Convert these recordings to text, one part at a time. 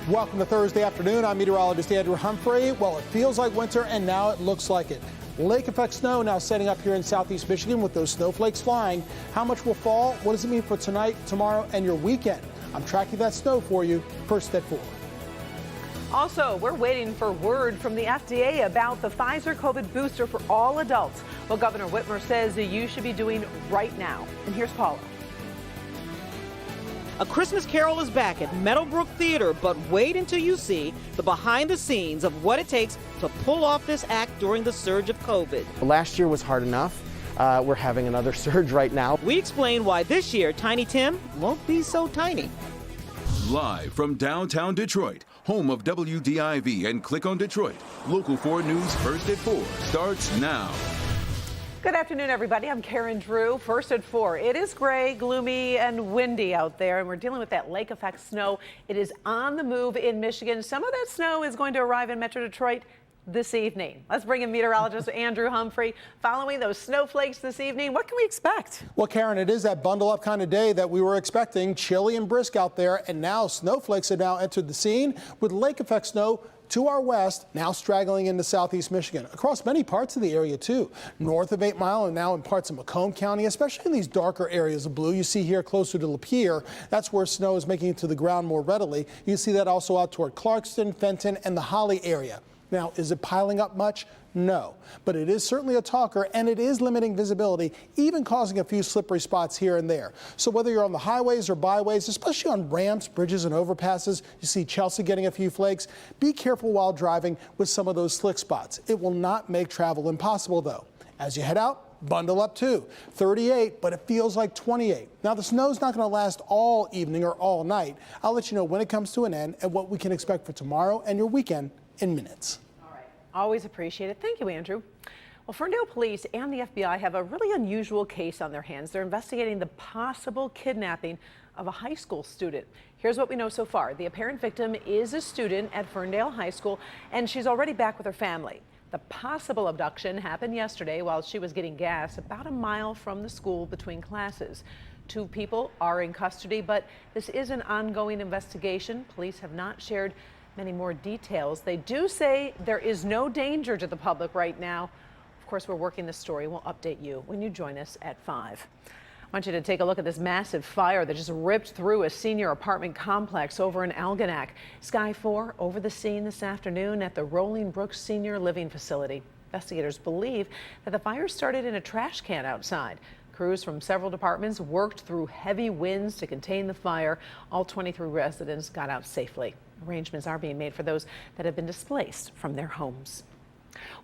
Welcome to Thursday afternoon. I'm meteorologist Andrew Humphrey. Well, it feels like winter, and now it looks like it. Lake effect snow now setting up here in southeast Michigan with those snowflakes flying. How much will fall? What does it mean for tonight, tomorrow, and your weekend? I'm tracking that snow for you. First at 4. Also, we're waiting for word from the FDA about the Pfizer COVID booster for all adults. What Governor Whitmer says you should be doing right now. And here's Paula. A Christmas Carol is back at Meadowbrook Theater, but wait until you see the behind the scenes of what it takes to pull off this act during the surge of COVID. Last year was hard enough. We're having another surge right now. We explain why this year Tiny Tim won't be so tiny. Live from downtown Detroit, home of WDIV and Click on Detroit, Local 4 News First at 4 starts now. Good afternoon, everybody. I'm Karen Drew. First at 4. It is gray, gloomy, and windy out there, and we're dealing with that lake effect snow. It is on the move in Michigan. Some of that snow is going to arrive in Metro Detroit this evening. Let's bring in meteorologist Andrew Humphrey. Following those snowflakes this evening, what can we expect? Well, Karen, it is that bundle up kind of day that we were expecting. Chilly and brisk out there, and now snowflakes have now entered the scene with lake effect snow to our west, now straggling into southeast Michigan, across many parts of the area too. North of 8 Mile and now in parts of Macomb County, especially in these darker areas of blue. You see here closer to Lapeer, that's where snow is making it to the ground more readily. You see that also out toward Clarkston, Fenton, and the Holly area. Now, is it piling up much? No, but it is certainly a talker, and it is limiting visibility, even causing a few slippery spots here and there. So whether you're on the highways or byways, especially on ramps, bridges, and overpasses, you see Chelsea getting a few flakes. Be careful while driving with some of those slick spots. It will not make travel impossible, though. As you head out, bundle up too. 38, but it feels like 28. Now, the snow's not going to last all evening or all night. I'll let you know when it comes to an end and what we can expect for tomorrow and your weekend in minutes. Always appreciate it. Thank you, Andrew. Well, Ferndale police and the FBI have a really unusual case on their hands. They're investigating the possible kidnapping of a high school student. Here's what we know so far. The apparent victim is a student at Ferndale High School, and she's already back with her family. The possible abduction happened yesterday while she was getting gas about a mile from the school between classes. 2 people are in custody, but this is an ongoing investigation. Police have not shared many more details. They do say there is no danger to the public right now. Of course, we're working this story. We'll update you when you join us at 5. I want you to take a look at this massive fire that just ripped through a senior apartment complex over in Algonac. Sky 4 over the scene this afternoon at the Rolling Brook Senior Living Facility. Investigators believe that the fire started in a trash can outside. Crews from several departments worked through heavy winds to contain the fire. All 23 residents got out safely. Arrangements are being made for those that have been displaced from their homes.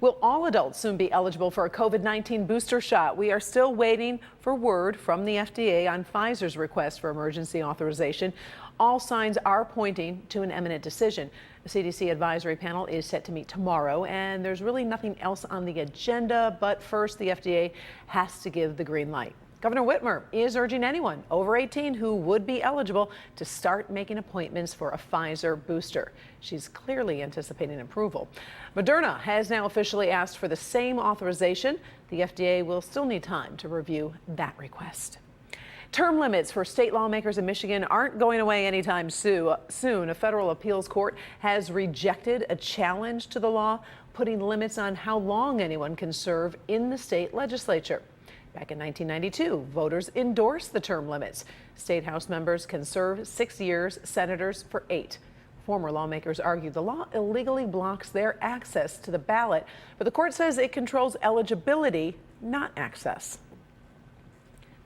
Will all adults soon be eligible for a COVID-19 booster shot? We are still waiting for word from the FDA on Pfizer's request for emergency authorization. All signs are pointing to an imminent decision. The CDC advisory panel is set to meet tomorrow, and there's really nothing else on the agenda. But first, the FDA has to give the green light. Governor Whitmer is urging anyone over 18 who would be eligible to start making appointments for a Pfizer booster. She's clearly anticipating approval. Moderna has now officially asked for the same authorization. The FDA will still need time to review that request. Term limits for state lawmakers in Michigan aren't going away anytime soon. A federal appeals court has rejected a challenge to the law, putting limits on how long anyone can serve in the state legislature. Back in 1992, voters endorsed the term limits. State House members can serve 6 years, senators for 8. Former lawmakers argue the law illegally blocks their access to the ballot, but the court says it controls eligibility, not access.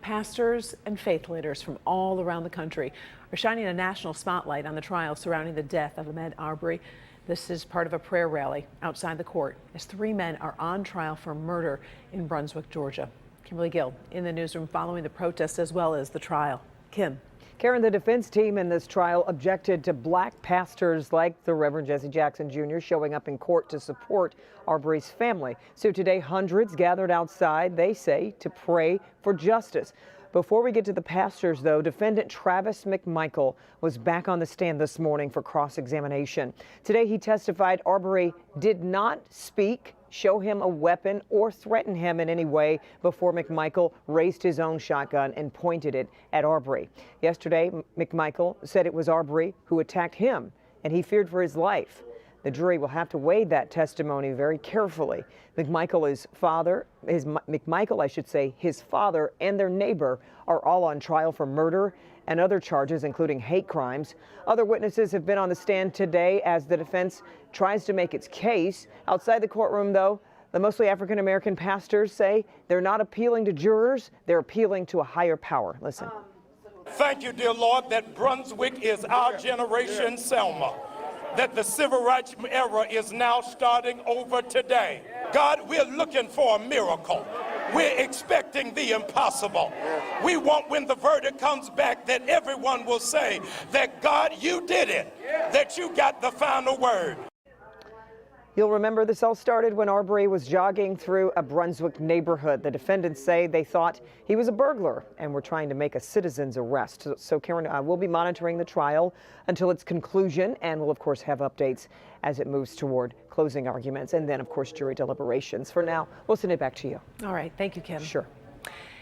Pastors and faith leaders from all around the country are shining a national spotlight on the trial surrounding the death of Ahmaud Arbery. This is part of a prayer rally outside the court as 3 men are on trial for murder in Brunswick, Georgia. Kimberly Gill in the newsroom following the protest as well as the trial. Kim. Karen, the defense team in this trial objected to black pastors like the Reverend Jesse Jackson Jr. showing up in court to support Arbery's family. So today, hundreds gathered outside, they say, to pray for justice. Before we get to the pastors, though, defendant Travis McMichael was back on the stand this morning for cross-examination. Today, he testified Arbery did not speak, show him a weapon, or threaten him in any way before McMichael raised his own shotgun and pointed it at Arbery. Yesterday, McMichael said it was Arbery who attacked him and he feared for his life. The jury will have to weigh that testimony very carefully. McMichael, his father and their neighbor are all on trial for murder and other charges, including hate crimes. Other witnesses have been on the stand today as the defense tries to make its case. Outside the courtroom, though, the mostly African-American pastors say they're not appealing to jurors, they're appealing to a higher power. Listen. Thank you, dear Lord, that Brunswick is our generation Selma, that the civil rights era is now starting over today. God, we're looking for a miracle. We're expecting the impossible. We want, when the verdict comes back, that everyone will say that, God, you did it, that you got the final word. You'll remember this all started when Arbery was jogging through a Brunswick neighborhood. The defendants say they thought he was a burglar and were trying to make a citizen's arrest. So Karen, we'll be monitoring the trial until its conclusion, and we'll of course have updates as it moves toward closing arguments and then of course jury deliberations. For now, we'll send it back to you. All right, thank you, Kim. Sure.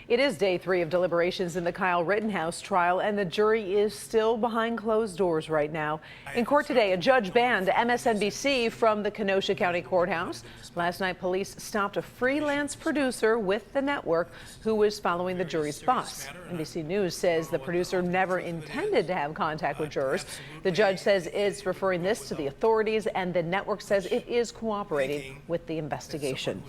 It is day 3 of deliberations in the Kyle Rittenhouse trial, and the jury is still behind closed doors right now. In court today, a judge banned MSNBC from the Kenosha County Courthouse. Last night, police stopped a freelance producer with the network who was following the jury's bus. NBC News says the producer never intended to have contact with jurors. The judge says it's referring this to the authorities, and the network says it is cooperating with the investigation.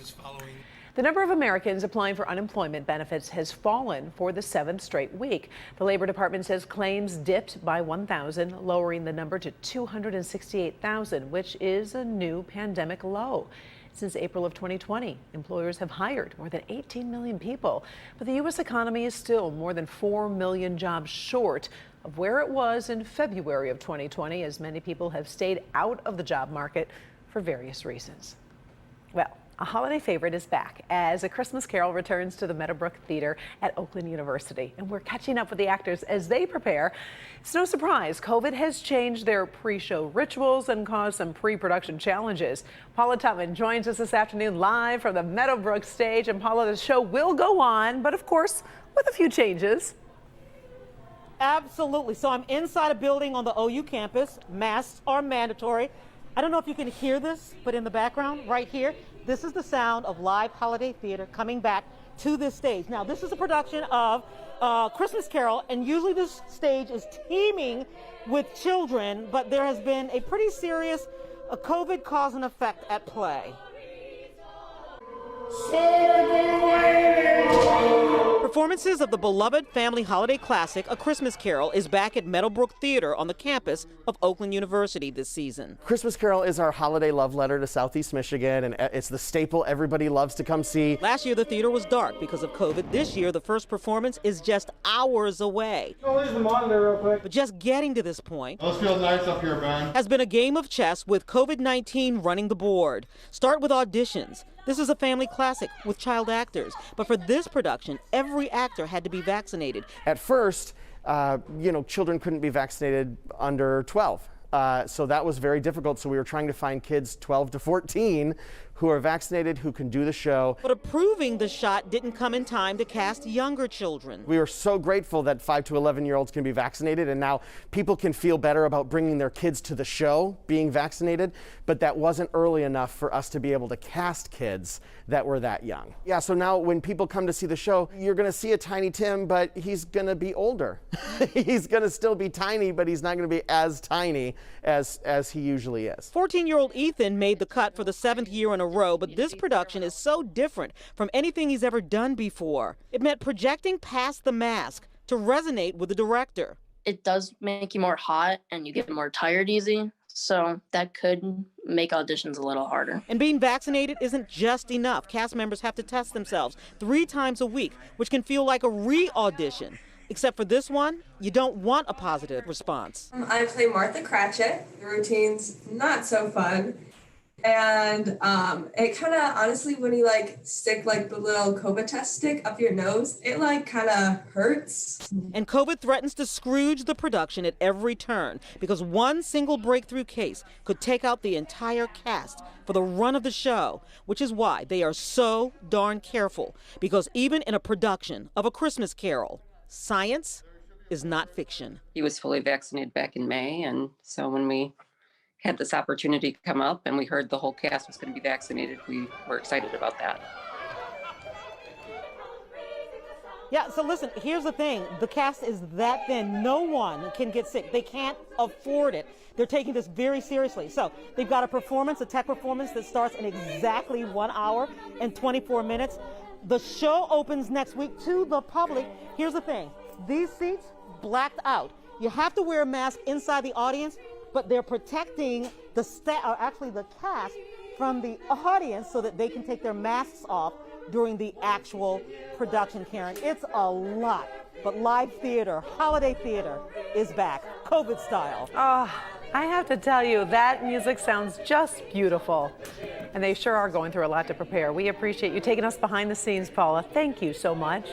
The number of Americans applying for unemployment benefits has fallen for the 7th straight week. The Labor Department says claims dipped by 1,000, lowering the number to 268,000, which is a new pandemic low. Since April of 2020, employers have hired more than 18 million people, but the U.S. economy is still more than 4 million jobs short of where it was in February of 2020, as many people have stayed out of the job market for various reasons. Well, a holiday favorite is back as A Christmas Carol returns to the Meadowbrook Theater at Oakland University, and we're catching up with the actors as they prepare. It's no surprise, COVID has changed their pre-show rituals and caused some pre-production challenges. Paula Tutman joins us this afternoon live from the Meadowbrook stage, and Paula, the show will go on, but of course, with a few changes. Absolutely. So I'm inside a building on the OU campus. Masks are mandatory. I don't know if you can hear this, but in the background right here, this is the sound of live holiday theater coming back to this stage. Now, this is a production of Christmas Carol, and usually this stage is teeming with children, but there has been a pretty serious COVID cause and effect at play. Performances of the beloved family holiday classic, A Christmas Carol, is back at Meadowbrook Theater on the campus of Oakland University this season. Christmas Carol is our holiday love letter to Southeast Michigan, and it's the staple everybody loves to come see. Last year, the theater was dark because of COVID. This year, the first performance is just hours away. I'll use the monitor real quick. But just getting to this point Those feel nice up here, man. has been a game of chess with COVID-19 running the board. Start with auditions. This is a family classic with child actors, but for this production, every actor had to be vaccinated. At first, children couldn't be vaccinated under 12. So that was very difficult. So we were trying to find kids 12 to 14 who are vaccinated, who can do the show. But approving the shot didn't come in time to cast younger children. We are so grateful that 5 to 11-year-olds can be vaccinated, and now people can feel better about bringing their kids to the show being vaccinated, but that wasn't early enough for us to be able to cast kids that were that young. Yeah, so now when people come to see the show, you're gonna see a Tiny Tim, but he's gonna be older. He's gonna still be tiny, but he's not gonna be as tiny as he usually is. 14-year-old Ethan made the cut for the 7th year in a row, but this production is so different from anything he's ever done before. It meant projecting past the mask to resonate with the director. It does make you more hot and you get more tired easy, so that could make auditions a little harder. And being vaccinated isn't just enough. Cast members have to test themselves 3 times a week, which can feel like a re-audition. Except for this one, you don't want a positive response. I play Martha Cratchit. The routine's not so fun. And it kind of, honestly, when you stick the little COVID test stick up your nose, it kind of hurts. And COVID threatens to Scrooge the production at every turn because one single breakthrough case could take out the entire cast for the run of the show, which is why they are so darn careful. Because even in a production of A Christmas Carol, science is not fiction. He was fully vaccinated back in May, and so when we had this opportunity come up and we heard the whole cast was going to be vaccinated, we were excited about that. Yeah, so listen, here's the thing. The cast is that thin. No one can get sick. They can't afford it. They're taking this very seriously. So they've got a performance, a tech performance that starts in exactly 1 hour and 24 minutes. The show opens next week to the public. Here's the thing. These seats blacked out. You have to wear a mask inside the audience, but they're protecting the the cast from the audience so that they can take their masks off during the actual production, Karen. It's a lot, but live theater, holiday theater is back, COVID style. I have to tell you, that music sounds just beautiful. And they sure are going through a lot to prepare. We appreciate you taking us behind the scenes, Paula. Thank you so much.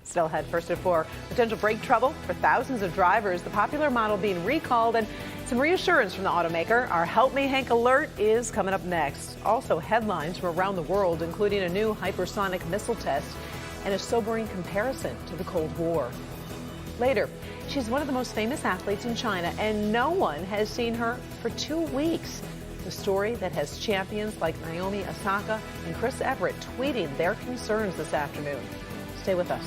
Still ahead, first at 4, potential brake trouble for thousands of drivers, the popular model being recalled, and some reassurance from the automaker. Our Help Me Hank alert is coming up next. Also, headlines from around the world, including a new hypersonic missile test and a sobering comparison to the Cold War. Later, she's one of the most famous athletes in China, and no one has seen her for 2 weeks. The story that has champions like Naomi Osaka and Chris Everett tweeting their concerns this afternoon. Stay with us.